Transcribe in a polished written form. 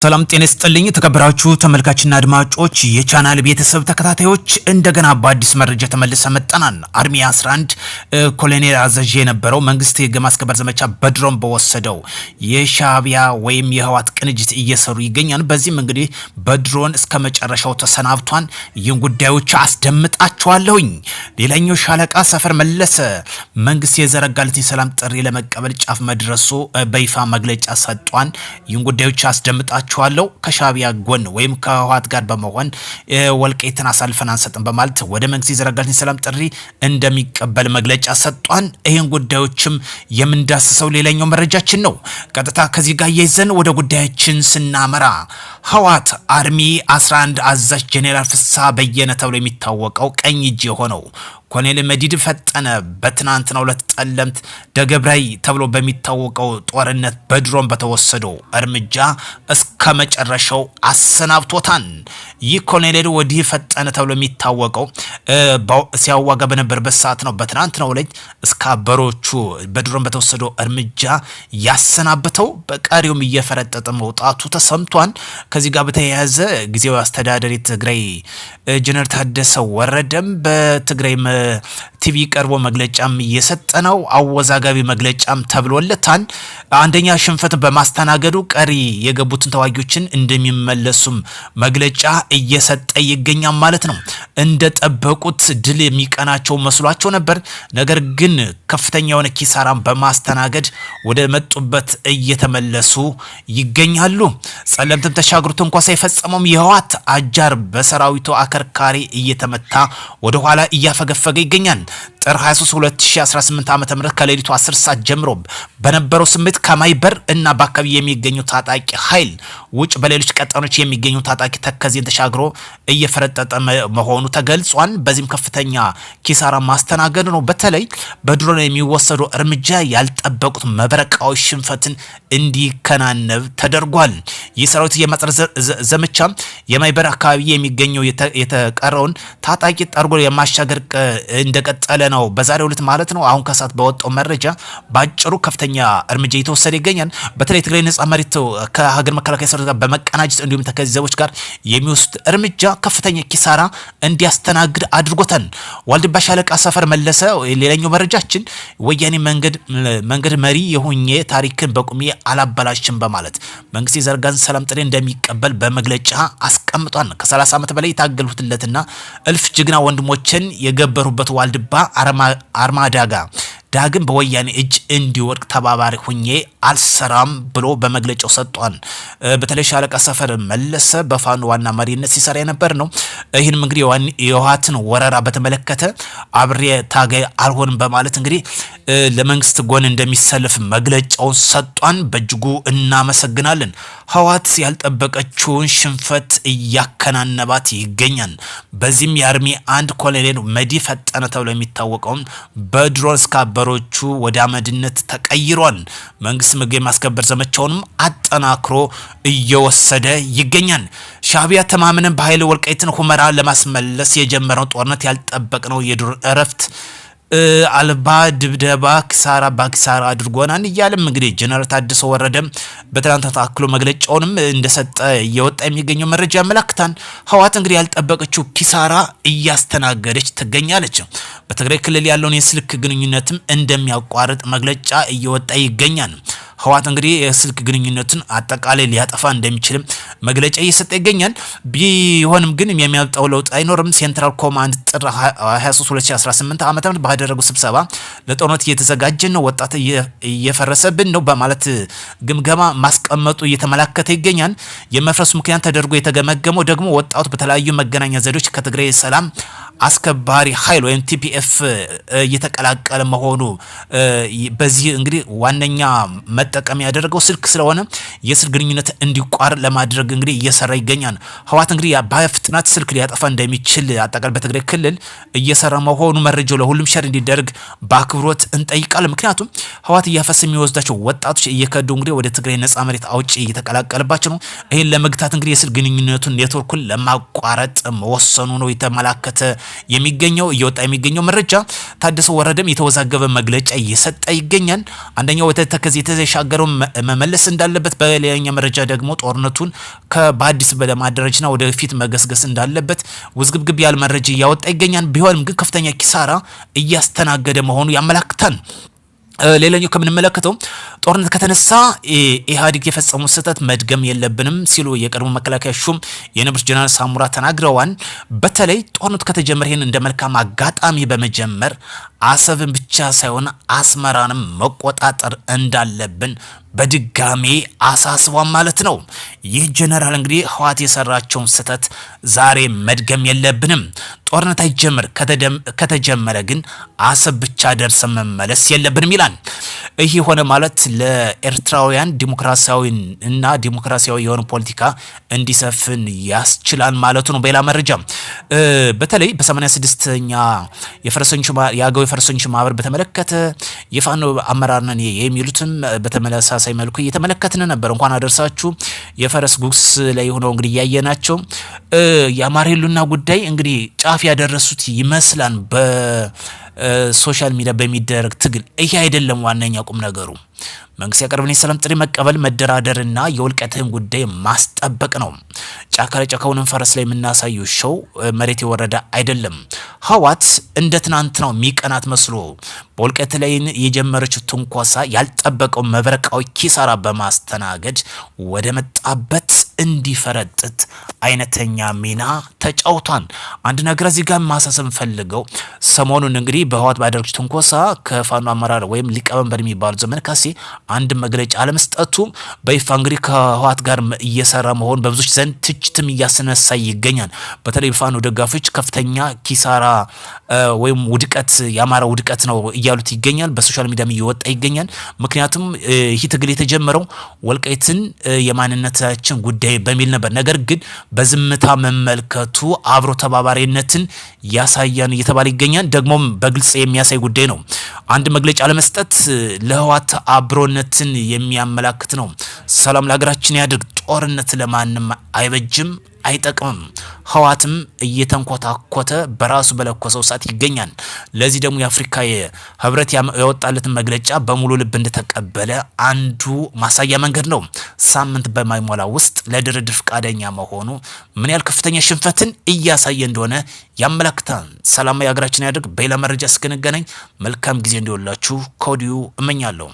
ሰላም ጤና ይስጥልኝ ተከበራችሁ ተመልካችና አድማጮች የቻናል ቤተሰብ ተከታታዮች እንደገና በአዲስ መረጃ ተመልሰ መጣናል። አርሚ 11 ኮሎኔል አዛዥ የነበረው መንግስት የህግ ማስከበር ዘመቻ በድሮን በወሰደው የሻቢያ ወይም የህዋት ቅንጅት እየሰሩ ይገኛል። በዚህም እንግዲህ በድሮን እስከ መጨረሻው ተሰናብቷን ይህን ጉዳዮች አስደምጣችኋለሁኝ። ሌላኛው ሻለቃ ሰፈር መለሰ መንግስት የዘረጋለት የሰላም ጥሪ ለመቀበል ጫፍ መድረሱ በይፋ መግለጫ ሰጥቷን ይህን ጉዳዮች አስደምጣችኋለሁ። ከሻቢያ ጎን ወይም ከህዋት ጋር በመሆን ወልቃይትን አሳልፈን አንሰጥም በማለት ወደ መንግስት የዘረጋልን ሰላም ጥሪ እንደሚቀበል መግለጫ ሰጥቷን ይሄን ጉዳዮችም የምንዳስሰው ሌላኛው መረጃችን ነው። ቀጥታ ከዚህ ጋር ይዘን ወደ ጉዳያችን ስናመራ ህዋት አርሚ 11 አዛዥ ጄኔራል ፍስሐ በየነ ተብሎ የሚታወቀው ቀኝ እጅ የሆነው ኮሎኔል መዲድ ፈጠነ በትናንትናው ዕለት ጠለምት ደገብራይ ተብሎ በሚታወቀው ጦርነት በድሮን በተወሰደው እርምጃ እስከ መጨረሻው አሰናብቶታል። ይህ ኮሎኔል ወዲህ ፈጠነ ተብሎ የሚታወቀው ሲያዋጋ በነበረበት ሰዓት ነው በትናንትናው ዕለት እስከ አበሮቹ በድሮን በተወሰደው እርምጃ ያሰናበተው። በቀሪውም እየፈረጠጠ መውጣቱ ተሰምቷል። ከዚህ ጋር በተያያዘ ጊዜያዊ አስተዳዳሪ ትግራይ ጀነራል ታደሰ ወረደም በትግራይ ቲቪ ቀርቦ መግለጫም እየሰጠነው አወዛጋቢ መግለጫም ተብሎለታል። አንደኛ ሽንፈትን በማስተናገዱ ቀሪ የገቡትን ተዋጊዎችን እንደሚመለሱም መግለጫ እየሰጠ ይገኛል ማለት ነው። እንደጠበቁት ድል የሚቀናቸው መስሏቸው ነበር። ነገር ግን ከፍተኛ የሆነ ኪሳራን በማስተናገድ ወደ መጡበት እየተመለሱ ይገኛሉ። ጸለምትም ተሻግሩት እንኳን ሳይፈጸመውም የህዋት አጃር በሰራዊቱ አከርካሪ እየተመታ ወደ ኋላ እያፈገፈገ ይገኛል። ጥር 23 2018 ዓ.ም ከሌሊቱ 10 ሰዓት ጀምሮ በነበረው ስሜት ከማይበር እና በአካባቢ የሚገኙ ታጣቂ ኃይል ውጭ በሌሎች ቀጠኖች የሚገኙ ታጣቂ ተከዜን ተሻግሮ እየፈረጠጠ መሆኑ ተገልጿል። በዚህም ከፍተኛ ኪሳራ ማስተናገድ ነው። በተለይ በድሮን የሚወሰዱ እርምጃ ያልጠበቁት መብረቃዊ ሽንፈትን እንዲከናነብ ተደርጓል። ይህ ሰራዊት የማጽረ ዘመቻ የማይበር አካባቢ የሚገኘው የተቀረውን ታጣቂ ጠርጎ የማሻገር እንደቀጠለ ነው። በዛሬው ዕለት ማለት ነው። አሁን ከሰዓት በወጣው መረጃ ባጭሩ ከፍተኛ እርምጃ እየተወሰደ ይገኛል። በተለይ ትግራይ ነጻ መሬት ከሀገር መከላከያ ሰራዊት ጋር በመቀናጀት እንዲሁም ተከዘቦች ጋር የሚወስድ እርምጃ ከፍተኛ ኪሳራ እንዲያስተናግድ አድርጎታል። ዋልድባ ሻለቃ ሰፈር መለሰ ሌላኛው መረጃችን ወያኔ መንገድ መሪ የሆኜ ታሪክን በቁሜ አላበላሽም በማለት መንግስት የዘረጋን ሰላም ጥሪ እንደሚቀበል በመግለጫ አስቀምጧል። ከ30 ዓመት በላይ የታገልሁትለትና እልፍ ጅግና ወንድሞችን የገበሩበት ዋልድባ አርማዳጋ ዳግም በወያኔ እጅ እንዲወድቅ ተባባሪ ሁኜ አልሰራም ብሎ በመግለጫው ሰጥቷል። በተለይ ሻለቃ ሰፈር መለሰ በፋኖ ዋና መሪነት ሲሰራ የነበር ነው። ይህንም እንግዲህ የህወሓትን ወረራ በተመለከተ አብሬ ታጋይ አልሆንም በማለት እንግዲህ ለመንግስት ጎን እንደሚሰለፍ መግለጫውን ሰጥቷል። በእጅጉ እናመሰግናለን። ህወሓት ያልጠበቀችውን ሽንፈት እያከናነባት ይገኛል። በዚህም የአርሚ 1 ኮሎኔል መዲድ ፈጠነ ተብሎ የሚታወቀው በድሮን እስካበሮቹ ወደ አመድነት ተቀይሯል። መንግስት ህግ የማስከበር ዘመቻውንም አጠናክሮ እየወሰደ ይገኛል። ሻቢያ ተማምነን በኃይል ወልቃይትን ሁመራ ለማስመለስ የጀመረው ጦርነት ያልጠበቅነው የዱር እረፍት አልባ ድብደባ ኪሳራ ባኪሳራ አድርጎናል እያለም እንግዲህ ጀነራል ታደሰ ወረደ በትናንት ተአክሎ መግለጫውንም እንደሰጠ እየወጣ የሚገኘው መረጃ ያመለክታል። ህወሓት እንግዲህ ያልጠበቀችው ኪሳራ እያስተናገደች ትገኛለች። በትግራይ ክልል ያለውን የስልክ ግንኙነትም እንደሚያቋርጥ መግለጫ እየወጣ ይገኛል። ህወሓት እንግዲህ የስልክ ግንኙነቱን አጠቃላይ ሊያጠፋ እንደሚችልም መግለጫ እየሰጠ ይገኛል። ቢሆንም ግን የሚያመጣው ለውጥ አይኖርም። ሴንትራል ኮማንድ ጥር 23 2018 ዓ.ም ባደረገው ስብሰባ ለጦርነት እየተዘጋጀን ነው፣ ወጣት እየፈረሰብን ነው በማለት ግምገማ ማስቀመጡ እየተመላከተ ይገኛል። የመፍረሱ ምክንያት ተደርጎ የተገመገመው ደግሞ ወጣቱ በተለያዩ መገናኛ ዘዴዎች ከትግራይ ሰላም አስከባሪ ኃይል ወይም ቲፒኤፍ እየተቀላቀለ መሆኑ በዚህ እንግዲህ ዋነኛ መጠቀም ያደረገው ስልክ ስለሆነ የስልክ ግንኙነት እንዲቋረጥ ለማድረግ እንግዲህ እየሰራ ይገኛል። ህወሓት እንግዲህ በፍጥነት ስልክ ሊያጠፋ እንደሚችል አጠቃላይ በትግራይ ክልል እየሰራ መሆኑ መረጃው ለሁሉም ሸር እንዲደረግ በአክብሮት እንጠይቃለን። ምክንያቱም ህወሓት እያፈሰ የሚወስዳቸው ወጣቶች እየከዱ እንግዲህ ወደ ትግራይ ነጻ መሬት አውጪ እየተቀላቀለባቸው ነው። ይሄን ለመግታት እንግዲህ የስልክ ግንኙነቱን ኔትወርኩን ለማቋረጥ መወሰኑ ነው የተመላከተ የሚገኘው እየወጣ የሚገኘው መረጃ። ታደሰ ወረደም የተወዛገበ መግለጫ እየሰጠ ይገኛል። አንደኛው ወደ ተከዜ የተሻገረው መመለስ እንዳለበት፣ በሌላኛ መረጃ ደግሞ ጦርነቱን በአዲስ በማደረጅና ወደፊት መገስገስ እንዳለበት ውዝግብግብ ያለ መረጃ እያወጣ ይገኛል። ቢሆንም ግን ከፍተኛ ኪሳራ እያስተናገደ መሆኑ ያመላክታል። ሌላኛው ከምንመለከተው ጦርነት ከተነሳ ኢህአዴግ የፈጸመው ስህተት መድገም የለብንም ሲሉ የቀድሞ መከላከያ ሹም የነበሩት ጀነራል ሳሙራ ተናግረዋል። በተለይ ጦርነቱ ከተጀመረ ይህን እንደ መልካም አጋጣሚ በመጀመር አሰብን ብቻ ሳይሆን አስመራንም መቆጣጠር እንዳለብን በድጋሜ አሳስቧል ማለት ነው። ይህ ጀነራል እንግዲህ ህወሓት የሰራቸውን ስህተት ዛሬ መድገም የለብንም፣ ጦርነት አይጀምር፣ ከተጀመረ ግን አሰብ ብቻ ደርሰን መመለስ የለብንም ይላል። ይህ ሆነ ማለት ለኤርትራውያን ዲሞክራሲያዊ የሆነ ፖለቲካ እንዲሰፍን ያስችላል ማለቱ ነው። በሌላ መረጃ በተለይ በ86ኛ የአገው የፈረሰኞች ማህበር በተመለከተ የፋኖ አመራር ነን የሚሉትም በተመሳሳይ መልኩ እየተመለከትን ነበር። እንኳን አደረሳችሁ የፈረስ ጉግስ ላይ ሆነው እንግዲህ ያየናቸው የአማራ ህልውና ጉዳይ እንግዲህ ጫፍ ያደረሱት ይመስላል። በሶሻል ሚዲያ በሚደረግ ትግል ይሄ አይደለም ዋነኛ ቁም ነገሩ። መንግስት ያቀርብን የሰላም ጥሪ መቀበል መደራደርና የወልቃይትን ጉዳይ ማስጠበቅ ነው። ጫካ ለጫካውን ፈረስ ላይ የምናሳየው ሾው መሬት የወረደ አይደለም። ህወሓት እንደ ትናንት ነው ሚቀናት መስሎ በወልቃይት ላይ የጀመረችው ትንኮሳ ያልጠበቀው መብረቃዊ ኪሳራ በማስተናገድ ወደ መጣበት እንዲፈረጥጥ አይነተኛ ሚና ተጫውቷል። አንድ ነገር እዚህ ጋር ማሳሰብ ፈልገው ሰሞኑን እንግዲህ በህወሓት ባደረገችው ትንኮሳ ከፋኖ አመራር ወይም ሊቀመንበር የሚባሉ ዘመን ካሴ አንድ መግለጫ አለመስጠቱ በይፋ እንግዲህ ከህወሓት ጋር እየሰራ መሆን በብዙዎች ዘንድ ትችትም እያስነሳ ይገኛል። በተለይ ፋኖ ደጋፊዎች ከፍተኛ ኪሳራ ወይም ውድቀት የአማራ ውድቀት ነው እያሉት ይገኛል። በሶሻል ሚዲያም እየወጣ ይገኛል። ምክንያቱም ይህ ትግል የተጀመረው ወልቃይትን የማንነታችን ጉዳይ በሚል ነበር። ነገር ግን በዝምታ መመልከቱ አብሮ ተባባሪነትን ያሳያን እየተባለ ይገኛል። ደግሞም በግልጽ የሚያሳይ ጉዳይ ነው። አንድ መግለጫ ለመስጠት ለህወሓት አብሮነትን የሚያመላክት ነው። ሰላም ለሀገራችን ያድርግ። ጦርነት ለማንም አይበጅም፣ አይጠቅምም። ህወሓትም እየተንኮታኮተ በራሱ በለኮሰው ሰዓት ይገኛል። ለዚህ ደግሞ የአፍሪካ ህብረት ያወጣለትን መግለጫ በሙሉ ልብ እንደተቀበለ አንዱ ማሳያ መንገድ ነው። ሳምንት በማይሞላ ውስጥ ለድርድር ፈቃደኛ መሆኑ ምን ያህል ከፍተኛ ሽንፈትን እያሳየ እንደሆነ ያመላክታል። ሰላም የሀገራችን ያድርግ። በሌላ መረጃ እስክንገናኝ መልካም ጊዜ እንዲወላችሁ ከወዲሁ እመኛለሁ።